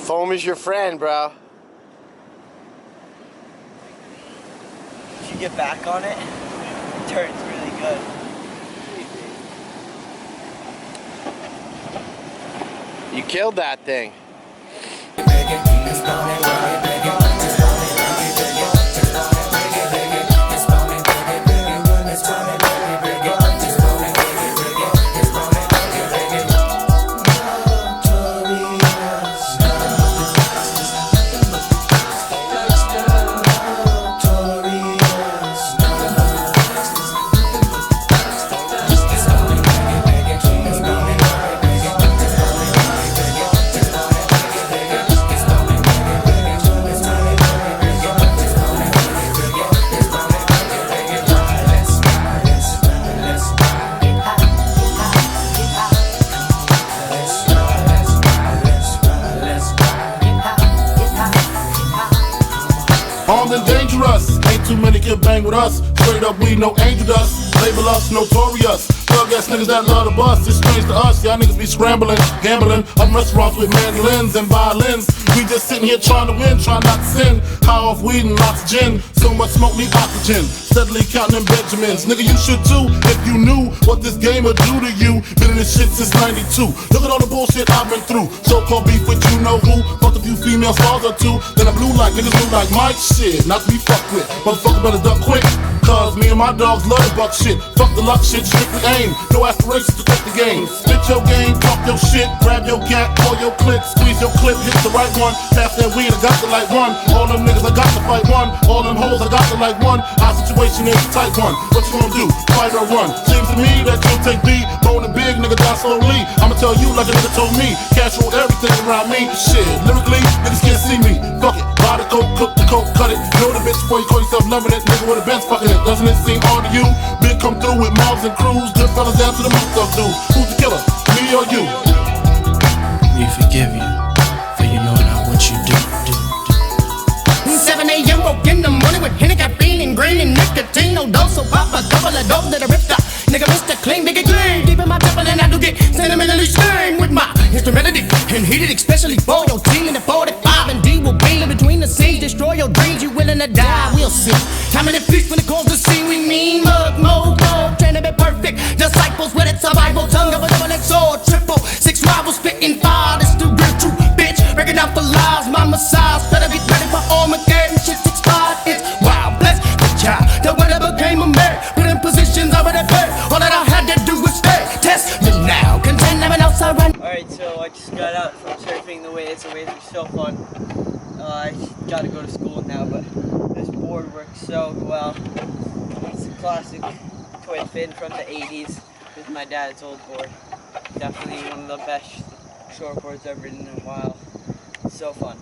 Foam is your friend, bro. If you get back on it, it turns really good. You killed that thing. Armed and dangerous, ain't too many can bang with us. Straight up, we no angel dust. Label us notorious. Thug ass niggas that love the bus. It's strange to us, y'all niggas be scrambling, gambling. Up restaurants with mandolins and violins. We just sitting here trying to win, trying not to sin. High off weed and lots of gin. So much smoke need oxygen. Steadily counting them Benjamins. Nigga, you should too, if you knew what this game would do to you. Been in this shit since '92. Look at all the bullshit I've been through. So-called beef with you know who. Fucked a few female stars or two. Then I blew like niggas blue like Mike. Shit, not to be fucked with. Motherfucker better duck quick. Cause me and my dogs love the buck shit. Fuck the luck shit, strictly aim. No aspirations to quit the game. Spit your game, talk your shit. Grab your gat, call your clip. Squeeze your clip, hit the right one. Pass that weed, I got the like one. All them niggas, I got to fight one. All them hoes, I got to like one. Our situation is a tight one. What you gonna do? Fight or run? Seems to me that you'll take B. Bone and big, nigga die slowly. I'ma tell you like a nigga told me. Cash roll everything around me. Shit, lyrically, niggas can't see me. Fuck it. Buy the coke, cook the coke, cut it. Know the bitch before you call yourself loving it. Nigga with a Benz fucking it. Doesn't it seem odd to you? Big come through with mobs and crews. Good fellas down to the moose up dude. Who's the killer? Me or you? We forgive you, for you know not what you do. 7 a.m. woke in the morning with Henny, caffeine, and green, and nicotine. No dose, so pop a couple of dope that I ripped up. Nigga, Mr. Clean, nigga, clean. Deep in my temple, and I do get sentimentally stained with my instrumentality. And heated, especially for your team in the 45. And D will be in between the scenes. Destroy your dreams, you willing to die, we'll see. Time in the feast when it calls to see. We mean mug, mold, trying to be perfect. Disciples with it, survival, tongue of a double-edged sword. Triple, 6 rivals, spitting fire. This the real true bitch. Breaking out for lies, my massage. Better be ready for Armageddon. Shit's expired, it's wild. Bless the child that whatever became a man. Put in positions already paid. All that I had to do was stay. Test me now, contend never else I run. Alright, so I just got out from surfing the waves. The waves are so fun. I gotta go to school now, but this board works so well. It's a classic twin fin from the 80s with my dad's old board. Definitely one of the best shortboards I've ridden in a while. It's so fun.